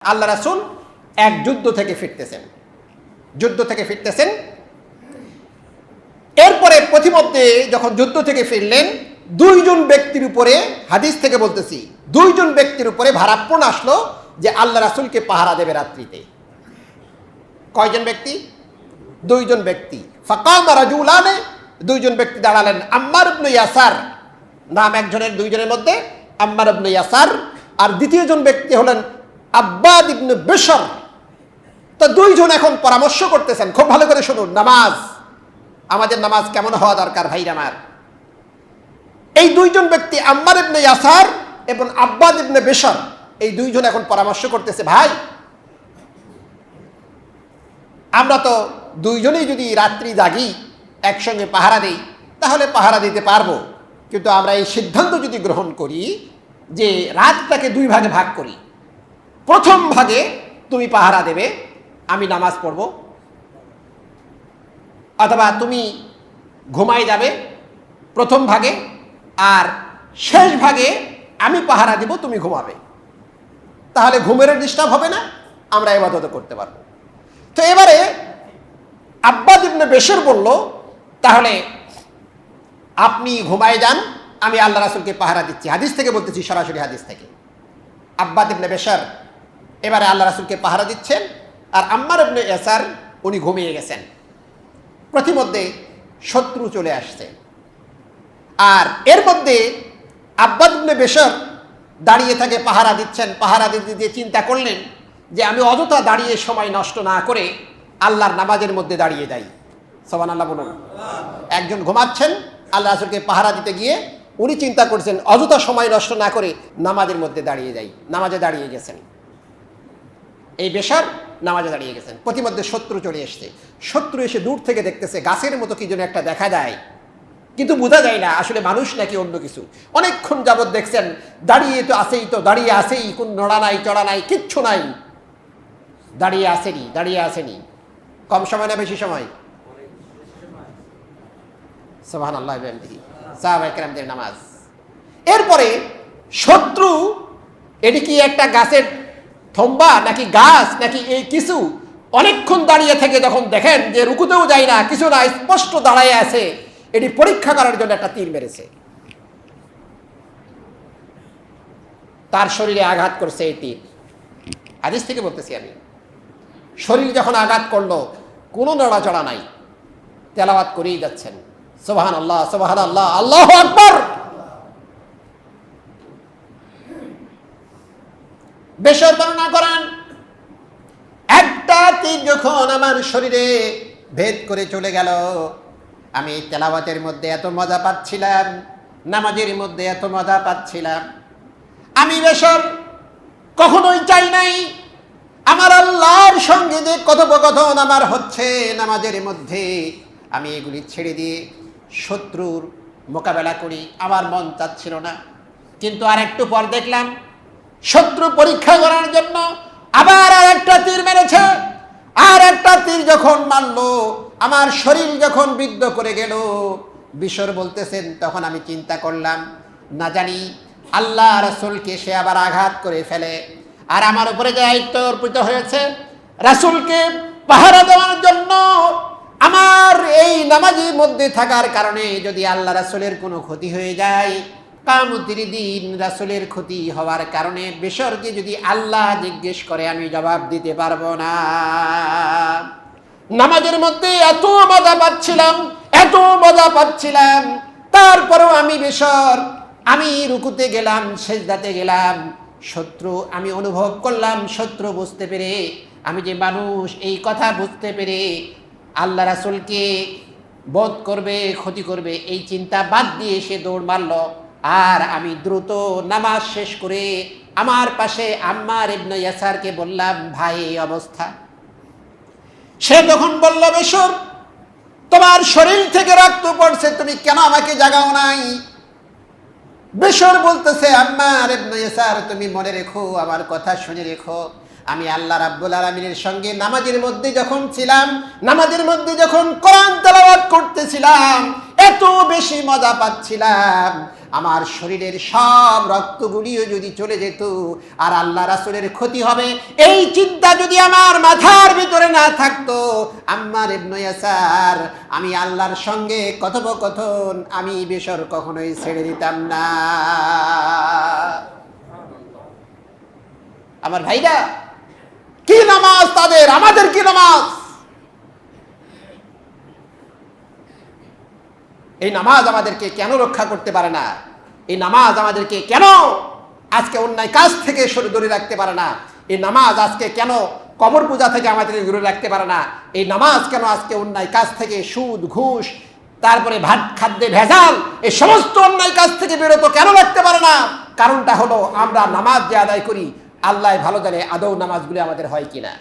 আল্লাহ রাসূল এক যুদ্ধ থেকে ফিরতেছেন এরপরে প্রতিমধ্যে যখন যুদ্ধ থেকে ফিরলেন দুইজন ব্যক্তির উপরে, হাদিস থেকে বলতেছি, দুইজন ব্যক্তির উপরে ভারাপণ আসলো যে আল্লাহ রাসূলকে পাহারা দেবে রাত্রিতে। কয়জন ব্যক্তি? দুইজন ব্যক্তি। ফাকামা রাজুলানে, দুইজন ব্যক্তি দাঁড়ালেন। আম্মার ইবনে ইয়াসার নাম একজনের, দুইজনের মধ্যে আম্মার ইবনে ইয়াসার, আর দ্বিতীয়জন ব্যক্তি হলেন আব্বাদ ইবনে বিশর। তো দুইজন এখন পরামর্শ করতেছেন, খুব ভালো করে শুনুন। নামাজ, আমাদের নামাজ কেমন হওয়া দরকার ভাইরা আমার। এই দুইজন ব্যক্তি আম্মার ইবনে ইয়াসার এবং আব্বাদ ইবনে বিশর, এই দুইজন এখন পরামর্শ করতেছে, ভাই আমরা তো দুইজনেই যদি রাত্রি জাগি একসঙ্গে পাহারা দেই তাহলে পাহারা দিতে পারবো, কিন্তু আমরা এই সিদ্ধান্ত যদি গ্রহণ করি যে রাতটাকে দুই ভাগে ভাগ করি, প্রথম ভাগে তুমি পাহারা দেবে, আমি নামাজ পড়ব, অথবা তুমি ঘুমাই যাবে প্রথম ভাগে, আর শেষ ভাগে আমি পাহারা দিব, তুমি ঘুমাবে। তাহলে ঘুমের ডিস্টার্ব হবে না, আমরা ইবাদত করতে পারবো। তো এবারে আব্বাদ ইবনে বিশর বলল, তাহলে আপনি ঘুমায় যান, আমি আল্লাহ রাসূলকে পাহারা দিচ্ছি। হাদিস থেকে বলতেছি, সরাসরি হাদিস থেকে। আব্বাদ ইবনে বিশর এবারে আল্লাহ রাসূলকে পাহারা দিচ্ছেন, আর আম্মার ইবনে ইয়াসার উনি ঘুমিয়ে গেছেন। প্রতিমধ্যে শত্রু চলে আসছে, আর এর মধ্যে আব্বাদ ইবনে বিশর দাঁড়িয়ে থাকে, পাহারা দিচ্ছেন। পাহারা দিতে দিয়ে চিন্তা করলেন যে আমি অযথা দাঁড়িয়ে সময় নষ্ট না করে আল্লাহর নামাজের মধ্যে দাঁড়িয়ে যাই। সুবহানাল্লাহ বলুন। একজন ঘুমাচ্ছেন, আল্লাহ রাসূলকে পাহারা দিতে গিয়ে উনি চিন্তা করছেন অযথা সময় নষ্ট না করে নামাজের মধ্যে দাঁড়িয়ে যাই। নামাজে দাঁড়িয়ে গেছেন, এই বেশার নামাজে দাঁড়িয়ে গেছেন। প্রতিমধ্যে শত্রু চলে এসছে। শত্রু এসে দূর থেকে দেখতেছে গাছের মতো কি যেন একটা দেখা যায়, কিন্তু বোঝা যায় না আসলে মানুষ নাকি অন্য কিছু। অনেকক্ষণ যাবৎ দেখছেন দাঁড়িয়ে তো আসেই, তো দাঁড়িয়ে আসেই, কোন নড়া নাই চড়া নাই, কিচ্ছু নাই, দাঁড়িয়ে আসেনি। কম সময় না বেশি সময়? সুবহানাল্লাহ বিহামদিহি, সাহাবায়ে কেরামদের নামাজ। এরপরে শত্রু, এটি কি একটা গাছের থম্বা নাকি গাছ নাকি এই কিছু, অনেকক্ষণ দাঁড়িয়ে থেকে যখন দেখেন যে রুকুতেও যায় না, কিছু না, স্পষ্ট দাঁড়ায় আছে, এটি পরীক্ষা করার জন্য একটা তীর মেরেছে। তার শরীরে আঘাত করছে এই তীর। হাদিস থেকে বলতেছি আমি। শরীর যখন আঘাত করলো, কোনো নড়াচড়া নাই, তেলাওয়াত করেই যাচ্ছেন, সুবহানাল্লাহ সুবহানাল্লাহ, আল্লাহু আকবার। বেশর বর্ণনা করেন, একটা তীর যখন আমার শরীরে ভেদ করে চলে গেল, আমি তেলাওয়াতের মধ্যে এত মজা পাচ্ছিলাম, নামাজের মধ্যে এত মজা পাচ্ছিলাম, আমি বেশর কখনোই চাই নাই আমার আল্লাহর সঙ্গে যে কথোপকথন আমার হচ্ছে নামাজের মধ্যে, আমি এগুলি ছেড়ে দিয়ে শত্রুর মোকাবেলা করি, আমার মন চাচ্ছিল না। কিন্তু আর একটু পর দেখলাম শত্রু পরীক্ষা করার জন্য আবার আর একটা তীর মেরেছে। আর একটা তীর যখন মারলো, আমার শরীর যখন বিদ্ধ করে গেল, বিশর বলতেছেন, তখন আমি চিন্তা করলাম, না জানি আল্লাহ রাসূলকে সে আবার আঘাত করে ফেলে, আর আমার উপরে যে দায়িত্ব অর্পিত হয়েছে রাসূলকে পাহারা দেওয়ার জন্য, আমার এই নামাজের মধ্যে থাকার কারণে যদি আল্লাহ রাসূলের কোনো ক্ষতি হয়ে যায়, কিয়ামতের দিন রাসূলের ক্ষতি হওয়ার কারণে বেশরকে যদি আল্লাহ জিজ্ঞেস করে আমি জবাব দিতে পারবো না। নামাজের মধ্যে এত মজা পাচ্ছিলাম, তারপরেও আমি বেশর, আমি রুকুতে গেলাম, সেজদাতে গেলাম, শত্রু আমি অনুভব করলাম, শত্রু বুঝতে পেরে, আমি যে মানুষ এই কথা বুঝতে পেরে আল্লাহ রাসূলকে বধ করবে, ক্ষতি করবে, এই চিন্তা বাদ দিয়ে সে দৌড় মারল। আর আমি দ্রুত নামাজ শেষ করে আমার পাশে আম্মার ইবনে ইয়াসারকে বললাম, ভাই এই অবস্থা। সে তখন বলল, বেশর তোমার শরীর থেকে রক্ত পড়ছে, তুমি কেন আমাকে জাগাও নাই? বেশর বলতেছে, আম্মার ইবনে ইয়াসার তুমি মনে রেখো, আমার কথা শুনে রেখো, আমি আল্লাহ রাব্বুল আলামিনের সঙ্গে নামাজের মধ্যে যখন ছিলাম, নামাজের মধ্যে যখন কোরআন তেলাওয়াত করতেছিলাম, এত বেশি মজা পাচ্ছিলাম, আমার শরীরের সব রক্তগুলিও যদি চলে যেত আর আল্লাহ রাসূলের ক্ষতি হবে, এই চিন্তা যদি আমার মাথার ভিতরে না থাকতো, আম্মার ইবনে ইয়াসার আমি আল্লাহর সঙ্গে কথোপকথন আমি বেশর কখনোই ছেড়ে দিতাম না। আমার ভাইরা, কি নামাজ তাদের, আমাদের কি নামাজ? এই নামাজ আমাদেরকে কেন রক্ষা করতে পারে না? এই নামাজ আমাদেরকে কেন আজকে অন্যায় কাজ থেকে দূরে রাখতে পারে না? এই নামাজ আজকে কেন কবর পূজা থেকে আমাদেরকে দূরে রাখতে পারে না? এই নামাজ কেন আজকে অন্যায় কাজ থেকে, সুদ, ঘুষ, তারপরে ভাত খাদ্যে ভেজাল, এই সমস্ত অন্যায় কাজ থেকে বিরত কেন রাখতে পারে না? কারণটা হলো আমরা নামাজ যে আদায় করি, আল্লাহ ভালো জানে আদৌ নামাজগুলি আমাদের হয় কিনা।